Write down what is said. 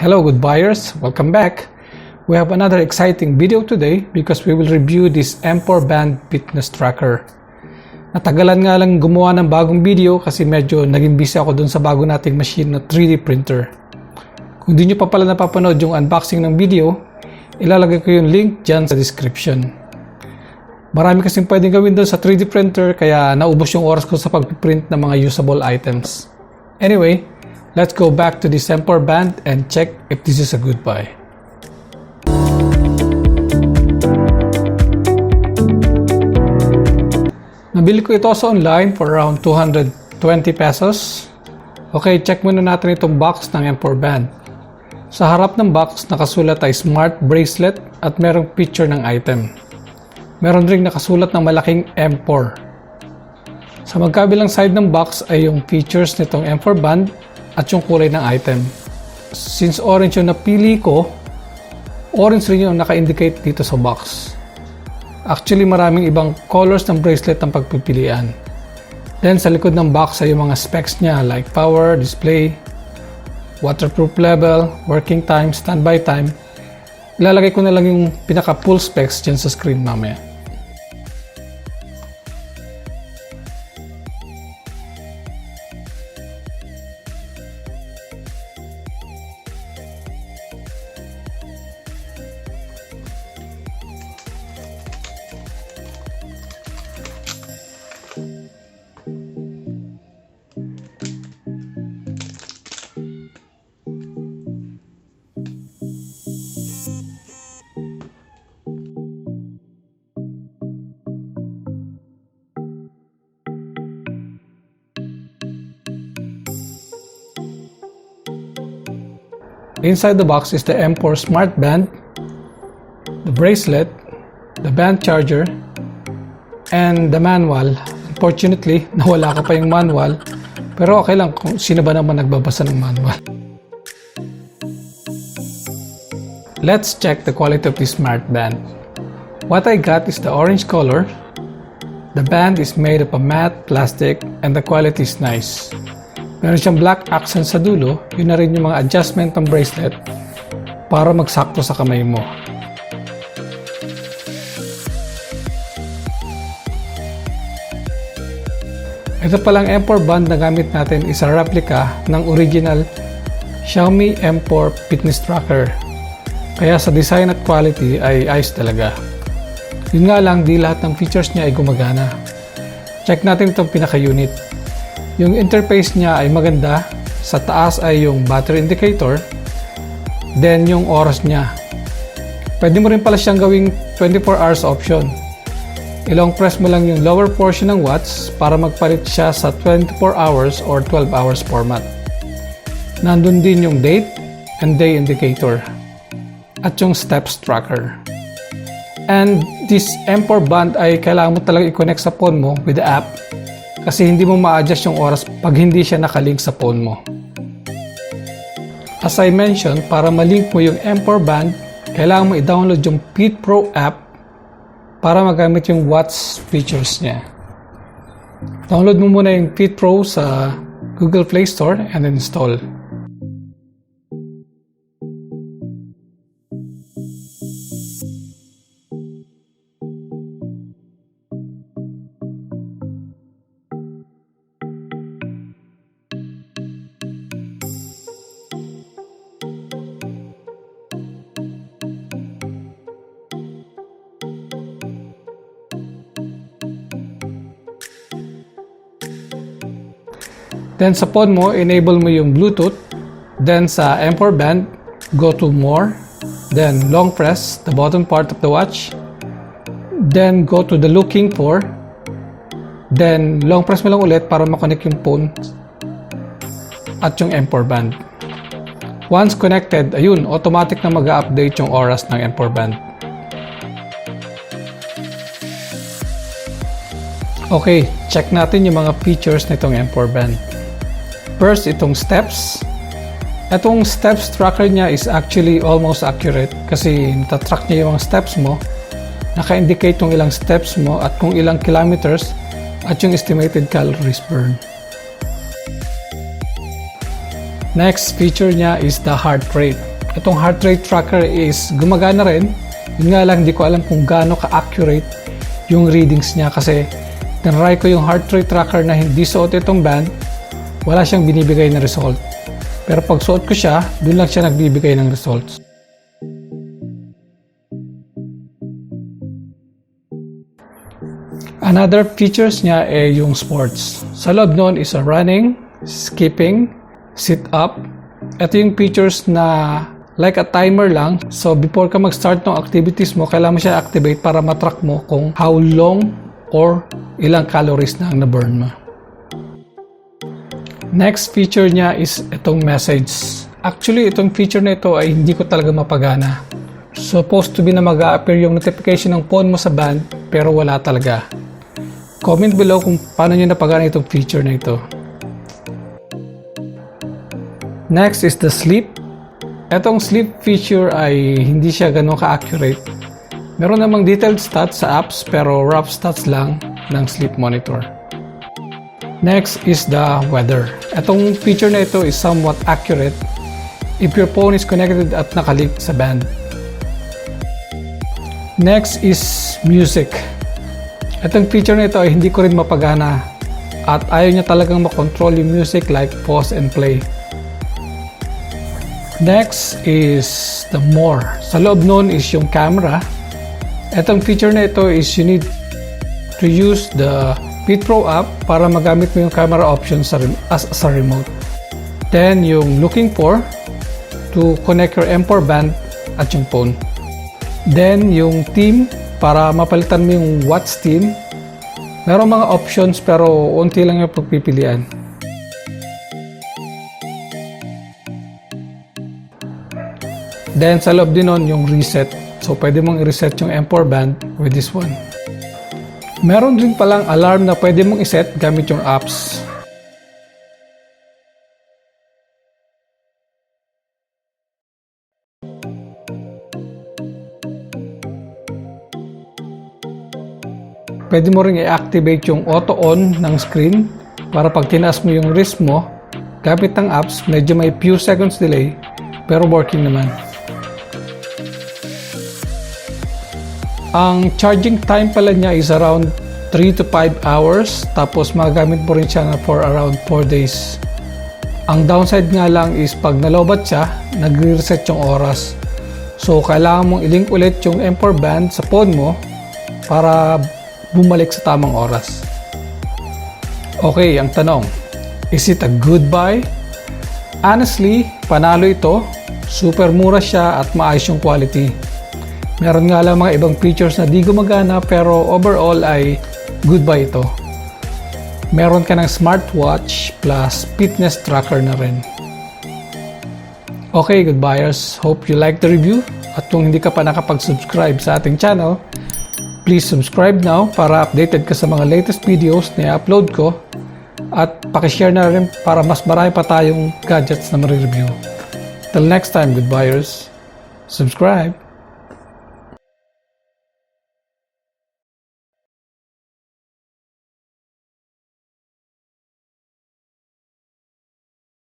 Hello good buyers, welcome back. We have another exciting video today because we will review this M4 band fitness tracker. Natagalan nga lang gumawa ng bagong video kasi medyo naging busy ako dun sa bago nating machine na 3D printer. Kung di nyo pa pala napapanood yung unboxing ng video, ilalagay ko yung link dyan sa description. Marami kasing pwedeng gawin dun sa 3D printer kaya naubos yung oras ko sa pag-print ng mga usable items. Anyway, let's go back to this M4 band and check if this is a good buy. Nabili ko ito sa online for around 220 pesos. Okay, check muna natin itong box ng M4 band. Sa harap ng box, nakasulat ay Smart Bracelet at merong picture ng item. Meron ring nakasulat ng malaking M4. Sa magkabilang side ng box ay yung features nitong M4 band at yung kulay ng item. Since orange yung napili ko, orange rin yung naka-indicate dito sa box. Actually, maraming ibang colors ng bracelet ang pagpipilian. Then, sa likod ng box ay yung mga specs niya like power, display, waterproof level, working time, standby time. Ilalagay ko na lang yung pinaka full specs dyan sa screen mamaya. Inside the box is the M4 Smart Band, the bracelet, the band charger, and the manual. Unfortunately, nawala ka pa yung manual, pero okay lang kung sino ba naman nagbabasa ng manual. Let's check the quality of this Smart Band. What I got is the orange color. The band is made of a matte plastic and the quality is nice. Meron siyang black accent sa dulo, yun na rin yung mga adjustment ng bracelet para magsakto sa kamay mo. Ito palang M4 band na gamit natin is a replica ng original Xiaomi M4 fitness tracker. Kaya sa design at quality ay ayos talaga. Yun nga lang, di lahat ng features niya ay gumagana. Check natin itong pinaka-unit. Yung interface niya ay maganda. Sa taas ay yung battery indicator. Then yung oras niya. Pwede mo rin pala siyang gawing 24 hours option. Ilong press mo lang yung lower portion ng watch para magpalit siya sa 24 hours or 12 hours format. Nandun din yung date and day indicator. At yung steps tracker. And this M4 band ay kailangan mo talaga i-connect sa phone mo with the app. Kasi hindi mo ma-adjust yung oras pag hindi siya nakalink sa phone mo. As I mentioned, para malink mo yung M4 band, kailangan mo i-download yung Fit Pro app para magamit yung watch features niya. Download mo muna yung Fit Pro sa Google Play Store and install. Then sa phone mo, enable mo yung Bluetooth. Then sa M4 band, go to More. Then long press the bottom part of the watch. Then go to the looking for. Then long press mo lang ulit para makonect yung phone at yung M4 band. Once connected, ayun, automatic na mag-update yung oras ng M4 band. Okay, check natin yung mga features nitong M4 band. First, itong steps. Itong steps tracker niya is actually almost accurate kasi natatrack niya yung mga steps mo. Naka-indicate yung ilang steps mo at kung ilang kilometers at yung estimated calories burn. Next feature niya is the heart rate. itong heart rate tracker is gumagana rin. Yun nga lang, hindi ko alam kung gaano ka-accurate yung readings niya kasi tinry ko yung heart rate tracker na hindi suot itong band, wala siyang binibigay na result. Pero pag suot ko siya, dun lang siya nagbibigay ng results. Another features niya ay yung sports. Sa loob nun is a running, skipping, sit-up. Ito yung features na like a timer lang. So before ka mag-start ng activities mo, kailangan mo siya activate para matrack mo kung how long or ilang calories na ang na-burn mo. Next feature niya is itong message. Actually, itong feature na ito ay hindi ko talaga mapagana. Supposed to be na mag-a-appear yung notification ng phone mo sa band, pero wala talaga. Comment below kung paano nyo napagana itong feature na ito. Next is the sleep. Itong sleep feature ay hindi siya ganun ka-accurate. Meron namang detailed stats sa apps pero rough stats lang ng sleep monitor. Next is the weather. Itong feature na ito is somewhat accurate if your phone is connected at nakalink sa band. Next is music. Itong feature na ito ay hindi ko rin mapagana at ayaw niya talagang makontrol yung music like pause and play. Next is the more. Sa loob nun is yung camera. Itong feature na ito is you need to use the Fit Pro app para magamit mo yung camera option as a remote. Then yung looking for to connect your M4 band at yung phone. Then yung theme para mapalitan mo yung watch theme. Meron mga options pero unti lang yung pagpipilian. Then sa loob din nun yung reset. So pwede mong i-reset yung M4 band with this one. Meron din palang alarm na pwede mong iset gamit yung apps. Pwede mo ring i-activate yung auto-on ng screen para pag tinaas mo yung wrist mo, gamit ng apps, medyo may few seconds delay, pero working naman. Ang charging time pala niya is around 3 to 5 hours, tapos magagamit mo rin siya for around 4 days. Ang downside nga lang is pag nalobat siya, nagre-reset yung oras. So kailangan mong ilink ulit yung M4 band sa phone mo para bumalik sa tamang oras. Okay, ang tanong, is it a good buy? Honestly, panalo ito. Super mura siya at maayos yung quality. Meron nga lang mga ibang features na di gumagana pero overall ay good buy ito. Meron ka ng smartwatch plus fitness tracker na rin. Okay, good buyers. Hope you like the review. At kung hindi ka pa nakapag-subscribe sa ating channel, please subscribe now para updated ka sa mga latest videos na i-upload ko. At pakishare na rin para mas marami pa tayong gadgets na ma-review. Till next time, good buyers. Subscribe!